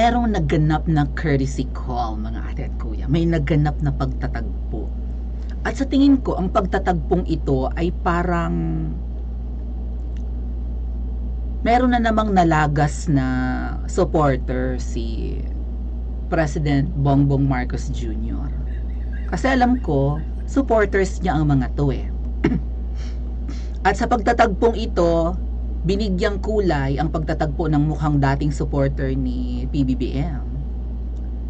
merong naganap na courtesy call, mga ate at kuya. May naganap na pagtatagpo. At sa tingin ko, ang pagtatagpong ito ay parang meron na namang nalagas na supporter si President Bongbong Marcos Jr. Kasi alam ko, supporters niya ang mga to eh. At sa pagtatagpong ito, binigyang kulay ang pagtatagpo ng mukhang dating supporter ni PBBM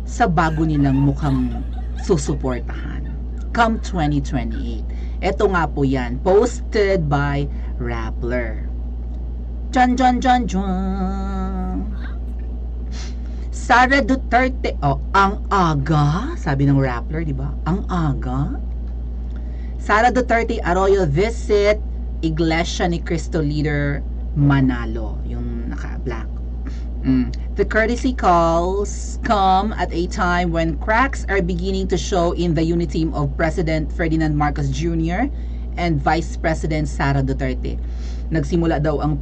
sa bago nilang mukhang susuportahan come 2028. Ito nga po yan, posted by Rappler. Jan jan jan jan. Sara Duterte, ang aga, sabi ng Rappler, di ba? Ang aga. Sara Duterte Arroyo visit Iglesia ni Cristo leader Manalo, yung naka-black. The courtesy calls come at a time when cracks are beginning to show in the unity team of President Ferdinand Marcos Jr. and Vice President Sara Duterte. Nagsimula daw ang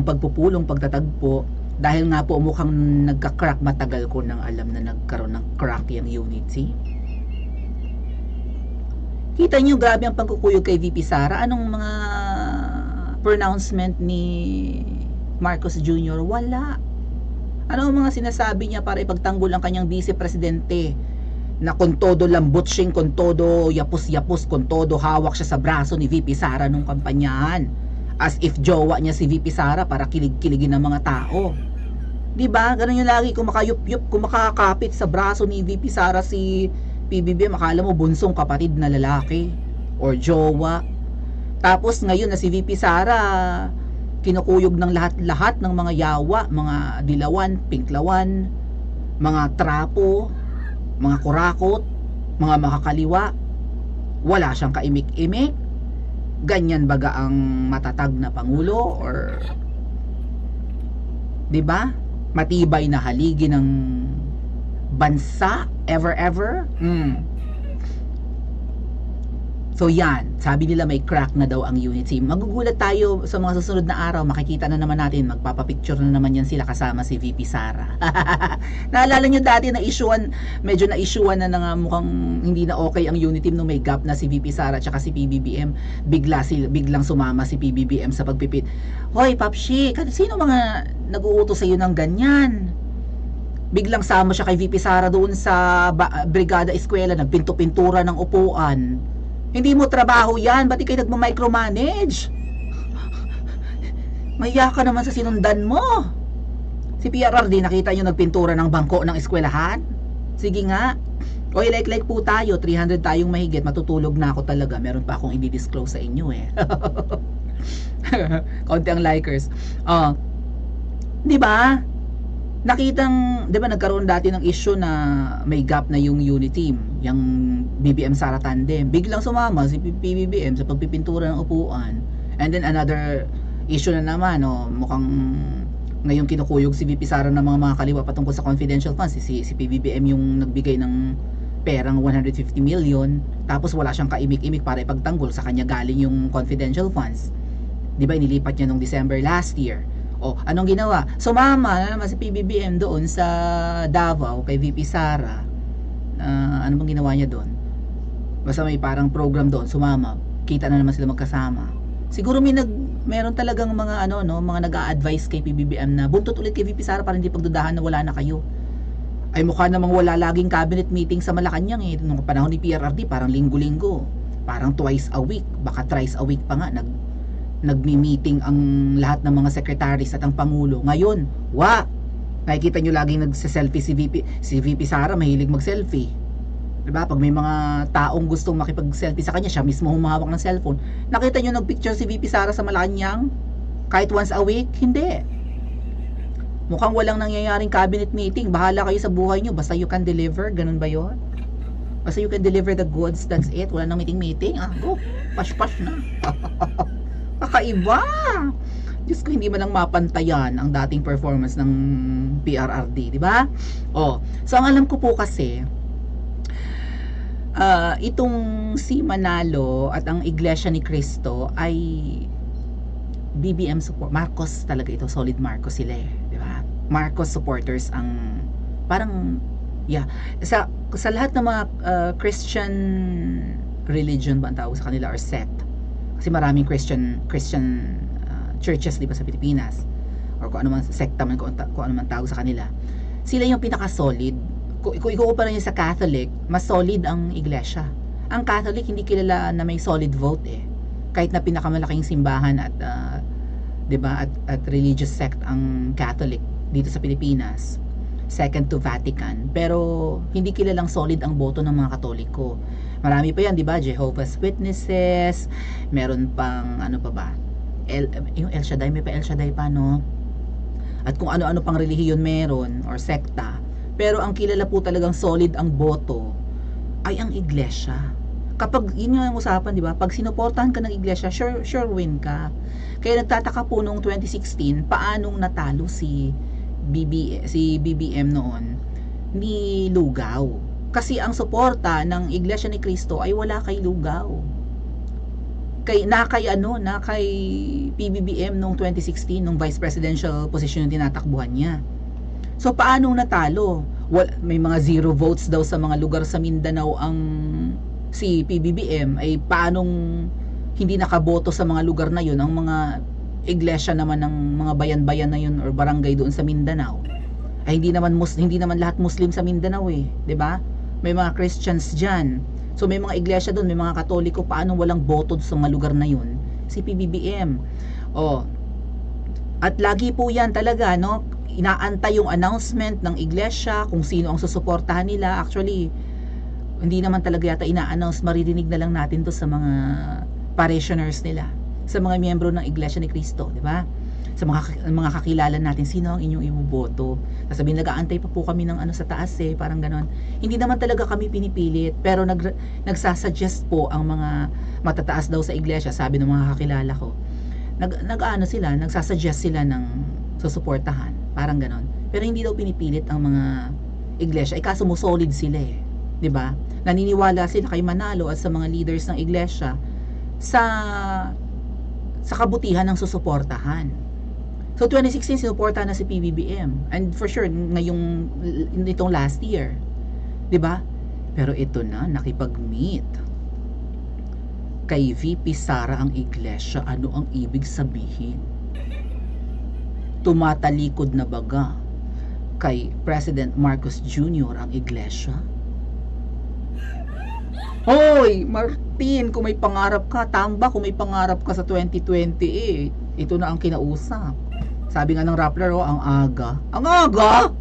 pagpupulong pagtatagpo dahil nga po mukhang nagka-crack. Matagal ko nang alam na nagkaroon ng crack yung unity. Kita nyo, grabe ang pagkukuyog kay VP Sara. Anong mga pronouncement ni Marcos Jr.? Wala. Ano ang mga sinasabi niya para ipagtanggol ang kanyang vice-presidente na con todo lambutsing, con todo yapos-yapos, con todo hawak siya sa braso ni VP Sara nung kampanyahan. As if jowa niya si VP Sara para kilig-kiligin ng mga tao. Diba? Ganun yung lagi kumakayup-yup, kumakakapit sa braso ni VP Sara si PBBM. Akala mo bunsong kapatid na lalaki or jowa. Tapos ngayon na si VP Sara kinukuyog ng lahat-lahat ng mga yawa, mga dilawan, pinklawan, mga trapo, mga kurakot, mga makakaliwa. Wala siyang kaimik-imik. Ganyan baga ang matatag na pangulo or 'di ba? Matibay na haligi ng bansa ever. So yan, sabi nila may crack na daw ang unity. Magugulat tayo sa mga susunod na araw, makikita na naman natin, magpapapicture na naman yan sila kasama si VP Sara. Naalala nyo dati na medyo na-issuean na nga mukhang hindi na okay ang unity nung may gap na si VP Sara at si PBBM. Biglang sumama si PBBM sa pagpipit. Hoy Papshi, sino mga nag-uutos sa iyo ng ganyan? Biglang sama siya kay VP Sara doon sa Brigada Eskwela, nagpinto-pintura ng upuan. Hindi mo trabaho yan, ba't kayo nagmamicromanage? Mahiya ka naman sa sinundan mo. Si PRRD, nakita nyo nagpintura ng bangko ng eskwelahan? Sige nga. O like po tayo, 300 tayong mahigit, matutulog na ako talaga. Meron pa akong i-disclose sa inyo eh. Kaunti ang likers. Di ba? Di ba nagkaroon dati ng issue na may gap na yung unity team, yung BBM Sara tandem. Biglang sumama si PBBM sa pagpipintura ng upuan. And then another issue na naman, mukhang ngayong kinukuyog si VP Sara ng mga kaliwa patungkol sa confidential funds. Si PBBM yung nagbigay ng perang 150 million, tapos wala siyang kaimik-imik para ipagtanggol sa kanya galing yung confidential funds. Di ba inilipat niya nung December last year? Anong ginawa? Sumama na naman si PBBM doon sa Davao kay VP Sara. Ano bang ginawa niya doon? Basta may parang program doon, sumama. Kita na naman sila magkasama. Siguro meron talagang mga mga nag-a-advise kay PBBM na buntot ulit kay VP Sara para hindi pagdudahan na wala na kayo. Ay mukha namang wala laging cabinet meeting sa Malacanang eh. Nung panahon ni PRRD, parang linggo-linggo. Parang twice a week, baka thrice a week pa nga nagmi-meeting ang lahat ng mga secretaries at ang pangulo. Ngayon, nakikita nyo laging nagse-selfie si VP Sara, mahilig mag-selfie. Diba? Pag may mga taong gustong makipag-selfie sa kanya, siya mismo humahawak ng cellphone. Nakita nyo nag-picture si VP Sara sa Malacanang kahit once a week? Hindi. Mukhang walang nangyayaring cabinet meeting. Bahala kayo sa buhay nyo, basta you can deliver. Ganun ba yun? Basta you can deliver the goods, that's it. Wala nang meeting. Go, pash-pash na. Kakaiba. Diyos ko, hindi man lang mapantayan ang dating performance ng PRRD, di ba? So ang alam ko po kasi, itong si Manalo at ang Iglesia ni Cristo ay BBM support. Marcos talaga ito, solid Marcos sila eh, di ba? Marcos supporters ang parang yeah, sa lahat ng mga Christian religion ba ang tawag sa kanila or sect, kasi maraming Christian churches di ba sa Pilipinas, or kung ano man sekta man, kung ano man tawag sa kanila, sila yung pinaka solid. Kung ikukumpara niyo sa Catholic, mas solid ang iglesia. Ang Catholic hindi kilala na may solid vote kahit na pinakamalaking simbahan at 'di ba at religious sect ang Catholic dito sa Pilipinas, second to Vatican, pero hindi kilalang solid ang boto ng mga Katoliko. Marami pa yan, 'di ba? Jehovah's Witnesses, meron pang ano pa ba? Yung El Shaddai, may pa El Shaddai pa, no? At kung ano-ano pang relihiyon meron or sekta. Pero ang kilala po talagang solid ang boto ay ang iglesia. Kapag yun yung usapan, di ba? Pag sinuportahan ka ng iglesia, sure win ka. Kaya nagtataka po noong 2016, paanong natalo si BBM noon ni Lugaw. Kasi ang suporta ng Iglesia ni Cristo ay wala kay Lugaw. Kay PBBM noong 2016, nung vice presidential position yung tinatakbuhan niya. So paano natalo? May mga 0 votes daw sa mga lugar sa Mindanao ang si PBBM, ay paanong hindi nakaboto sa mga lugar na yun ang mga iglesia naman ng mga bayan-bayan na yun or barangay doon sa Mindanao? Ay hindi naman lahat Muslim sa Mindanao 'di ba? May mga Christians diyan. So may mga iglesia doon, may mga Katoliko, paano walang boto sa mga lugar na yun? Si PBBM. At lagi po yan talaga, no? Inaantay yung announcement ng iglesia kung sino ang susuportahan nila. Actually, hindi naman talaga yata ina-announce, maririnig na lang natin to sa mga parishioners nila, sa mga miyembro ng Iglesia ni Cristo, di ba? Sa mga kakilala natin, sino ang inyong iboboto? Sasabihin, nag-aantay pa po kami ng ano sa taas parang ganon. Hindi naman talaga kami pinipilit, pero nagsasuggest po ang mga matataas daw sa iglesia, sabi ng mga kakilala ko. Nagsasuggest sila ng susuportahan, parang ganon. Pero hindi daw pinipilit ang mga iglesia, kaso mo solid sila 'di ba? Naniniwala sila kay Manalo at sa mga leaders ng iglesia sa kabutihan ng susuportahan. So 2016 sinuportahan na si PBBM, and for sure nitong last year, 'di ba? Pero ito na, nakipag-meet kay VP Sara ang iglesia. Ano ang ibig sabihin? Tumatalikod na baga kay President Marcos Jr. ang iglesia? Hoy, Martin, kung may pangarap ka, tamba kung may pangarap ka sa 2028. Ito na ang kinausap. Sabi nga ng Rappler, ang aga. Ang aga?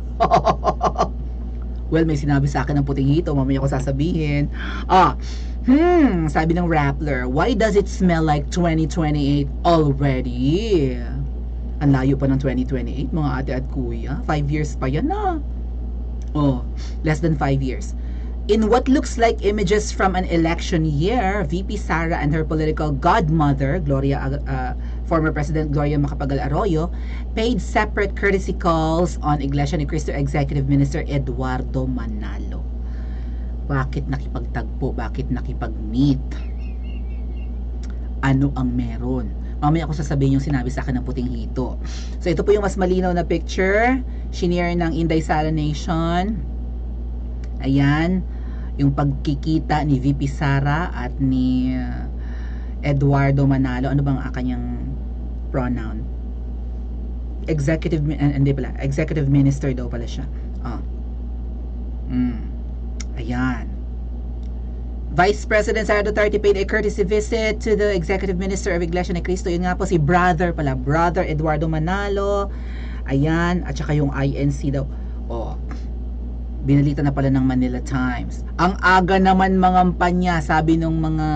Well, may sinabi sa akin ng puting hito, mamaya ko sasabihin. Sabi ng Rappler, why does it smell like 2028 already? Ang layo pa ng 2028, mga ate at kuya. 5 years pa yan na. Less than 5 years. In what looks like images from an election year, VP Sara and her political godmother, former President Gloria Macapagal Arroyo, paid separate courtesy calls on Iglesia ni Cristo Executive Minister Eduardo Manalo. Bakit nakipagtagpo? Bakit nakipag-meet? Ano ang meron? Mamaya ko sasabihin yung sinabi sa akin ng puting hito. So ito po yung mas malinaw na picture, shinare ng Inday Sara Nation. Ayan, yung pagkikita ni VP Sara at ni Eduardo Manalo. Ano bang kanyang pronoun? Executive Minister daw pala siya. Ayan. Vice President Sara Duterte paid a courtesy visit to the Executive Minister of Iglesia ni Cristo. Yun nga po si Brother Eduardo Manalo. Ayan, at saka yung INC daw. Binalita na pala ng Manila Times. Ang aga naman mangampanya, sabi ng mga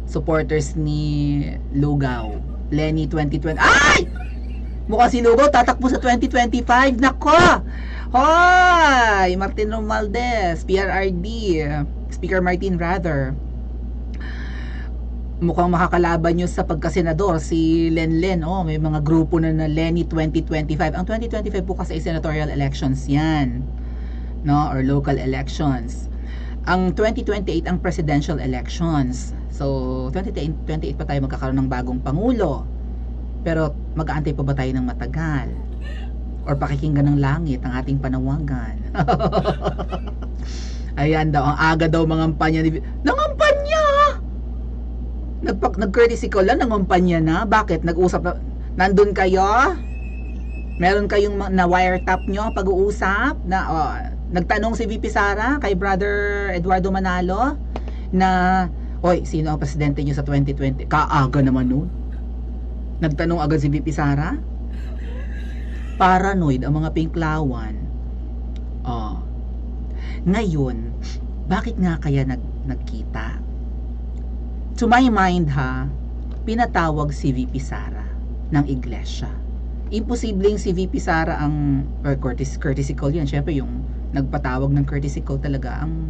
supporters ni Lugaw. Lenny 2020. Ay! Mukhang si Lugaw tatakbo sa 2025. Nako! Hoy! Martin Romualdez, PRRD, Speaker Martin rather. Mukhang makakalaban nyo sa pagkasenador si Lenlen. May mga grupo na Lenny 2025. Ang 2025 po kasi ay senatorial elections yan, no, or local elections. Ang 2028 ang presidential elections. So 2028 pa tayo magkakaroon ng bagong pangulo. Pero mag-aantay pa ba tayo ng matagal? or pakikinggan ng langit ang ating panawagan. Ayan daw, ang aga daw mangampanya ni... Nangampanya! Nag-courtesy call lang, nangampanya na. Bakit? Nag-usap na... Nandun kayo? Meron kayong na-wiretap nyo pag-uusap? Nagtanong si VP Sara kay Brother Eduardo Manalo na, oy, sino ang presidente nyo sa 2020? Kaaga naman nun. Nagtanong agad si VP Sara? Paranoid ang mga pinklawan. Ngayon, bakit nga kaya nagkita? To my mind pinatawag si VP Sara ng iglesia. Imposibleng si VP Sara ang courtesy call yan. Syempre yung nagpatawag ng courtesy call talaga ang,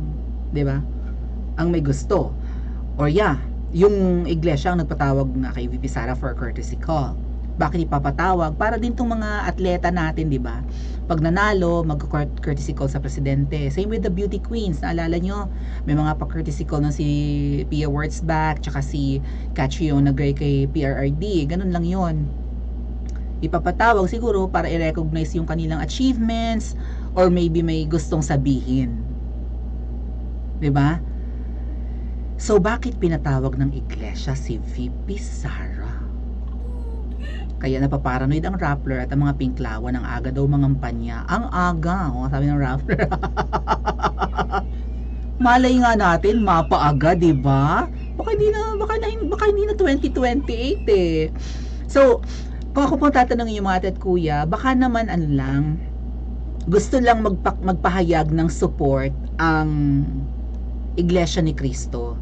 'di ba? Ang may gusto. Or yung iglesia ang nagpatawag na kay VP Sara for courtesy call. Bakit ipapatawag? Para din tong mga atleta natin, 'di ba? Pag nanalo, mag-courtesy call sa presidente. Same with the beauty queens. Naalala nyo, may mga pa-courtesy call na si Pia Wurtzbach, tsaka si Catriona Gray kay PRRD. Ganun lang yon. Ipapatawag siguro para i-recognize yung kanilang achievements or maybe may gustong sabihin. 'Di ba? So, bakit pinatawag ng iglesia si VP Sara? Kaya napaparanoid ang Rappler at ang mga pinklawan ng aga daw mangampanya. Ang aga, sabi ng Rappler. Malay nga natin, mapaaga, di ba? Baka hindi na 2028 eh. So, kung ako pong tatanungin yung mga ate at kuya, baka naman gusto lang magpahayag ng support ang Iglesia ni Cristo.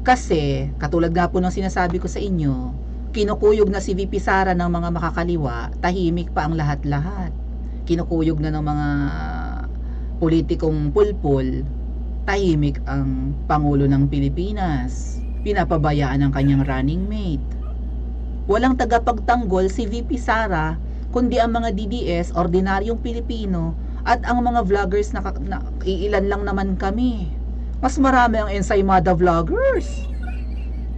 Kasi, katulad nga po ng sinasabi ko sa inyo, kinukuyog na si VP Sara ng mga makakaliwa, tahimik pa ang lahat-lahat. Kinukuyog na ng mga politikong pulpul, tahimik ang Pangulo ng Pilipinas. Pinapabayaan ang kanyang running mate. Walang tagapagtanggol si VP Sara, kundi ang mga DDS, ordinaryong Pilipino, at ang mga vloggers na iilan lang naman kami. Mas marami ang Ensaymada vloggers.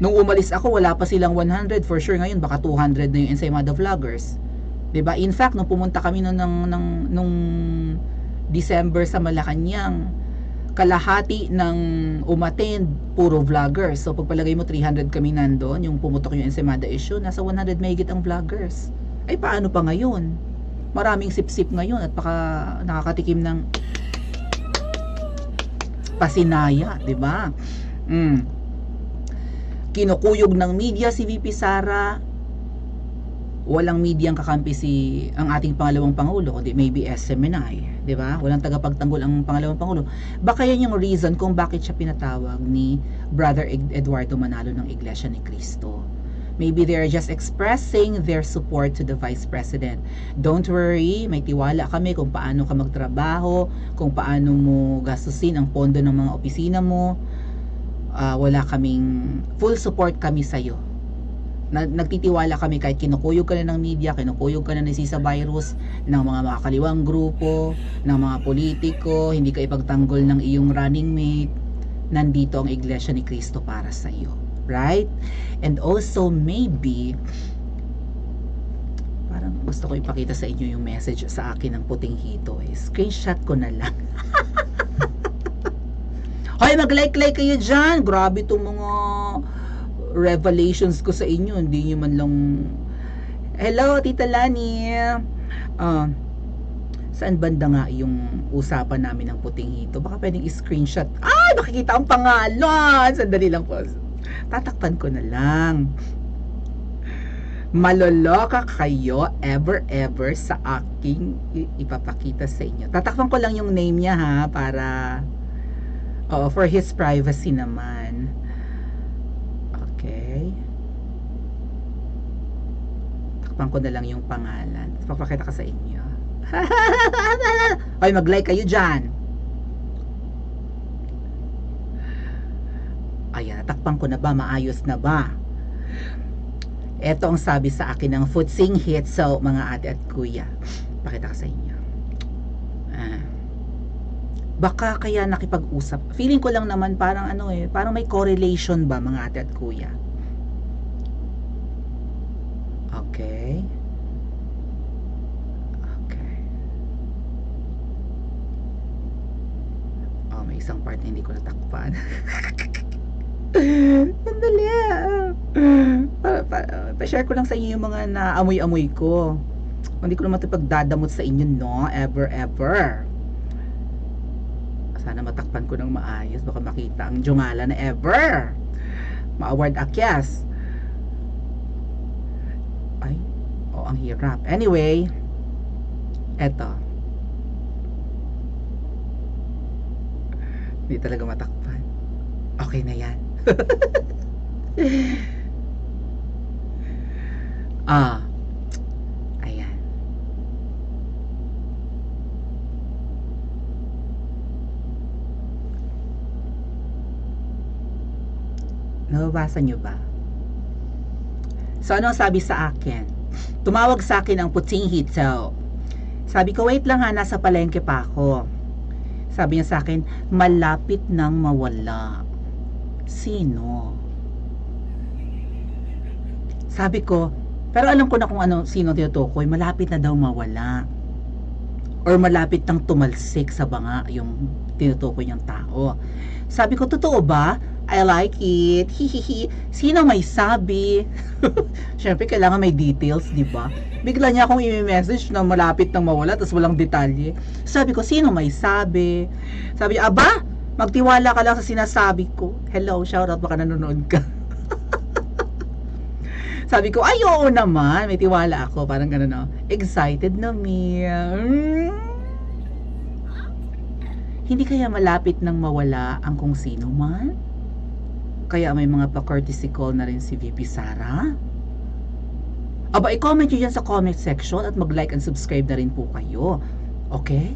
Nung umalis ako, wala pa silang 100. For sure ngayon, baka 200 na yung Ensaymada vloggers. 'Di ba? In fact, nung pumunta kami nung December sa Malacanang, kalahati ng umattend, puro vloggers. So, pagpalagay mo, 300 kami nandoon. Yung pumutok yung Ensaymada issue, nasa 100 mahigit ang vloggers. Ay, paano pa ngayon? Maraming sip-sip ngayon at baka nakakatikim ng pasinaya, 'di ba? Kinukuyog ng media si VP Sara. Walang media ang kakampi ang ating pangalawang pangulo, kundi maybe SMNI, 'di ba? Walang tagapagtanggol ang pangalawang pangulo. Baka yan yung reason kung bakit siya pinatawag ni Brother Eduardo Manalo ng Iglesia ni Cristo. Maybe they're just expressing their support to the Vice President. Don't worry, may tiwala kami kung paano ka magtrabaho, kung paano mo gastusin ang pondo ng mga opisina mo. Wala kaming full support kami sa iyo. Nagtitiwala kami kahit kinukuyog ka na ng media, kinukuyog ka na ni Sisa Virus, ng mga makakaliwang grupo, ng mga politiko, hindi ka ipagtanggol ng iyong running mate. Nandito ang Iglesia ni Cristo para sa iyo. Right? And also maybe parang gusto ko ipakita sa inyo yung message sa akin ng puting hito screenshot ko na lang. Hoy, mag-like kayo dyan. Grabe itong mga revelations ko sa inyo. Hindi nyo man lang... Hello, Tita Lani. Saan banda nga yung usapan namin ng puting hito? Baka pwedeng i-screenshot. Ay, makikita ang pangalan. Sandali lang po. Tatakpan ko na lang. Maloloka kayo ever sa aking ipapakita sa inyo. Tatakpan ko lang yung name niya para... for his privacy naman. Okay. Takpan ko na lang yung pangalan. Papakita ka sa inyo. Ay, mag-like kayo dyan. Ayan, natakpan ko na ba? Maayos na ba? Ito ang sabi sa akin ng Futsing Hit. So, mga ate at kuya, pakita ka sa inyo. Baka kaya nakipag-usap. Feeling ko lang naman parang parang may correlation ba mga ate at kuya? Okay. Okay. isang part na hindi ko natakpan. Sandali. Pa-share ko lang sa inyo yung mga naamoy-amoy ko. Hindi ko naman ito pagdadamot sa inyo, no? Ever, ever. Sana matakpan ko ng maayos. Baka makita ang jungala na ever. Ma-award akyas. Ay, ang hirap. Anyway, eto. Hindi talaga matakpan. Okay na yan. Ayan. Nababasa nyo ba? So, ano sabi sa akin? Tumawag sa akin ang puting hito. Sabi ko, wait lang ha, nasa palengke pa ako. Sabi niya sa akin, malapit nang mawala. Sino? Sabi ko, pero alam ko na kung ano, sino tinutukoy. Malapit na daw mawala. Or malapit nang tumalsik sa banga yung tinutukoy niyang tao. Sabi ko, totoo ba? I like it. Hihihi. Sino may sabi? Siyempre, kailangan may details, di ba? Bigla niya akong i-message na malapit nang mawala, tapos walang detalye. Sabi ko, sino may sabi? Sabi niya, aba, magtiwala ka lang sa sinasabi ko. Hello, shoutout, baka nanonood ka. Sabi ko, ay, oo naman, may tiwala ako. Parang gano'n, no? Excited na, Mia. Hindi kaya malapit nang mawala ang kung sino man? Kaya may mga pa-courtesy call na rin si VP Sara? Aba, i-comment nyo yan sa comment section at mag-like and subscribe na rin po kayo. Okay?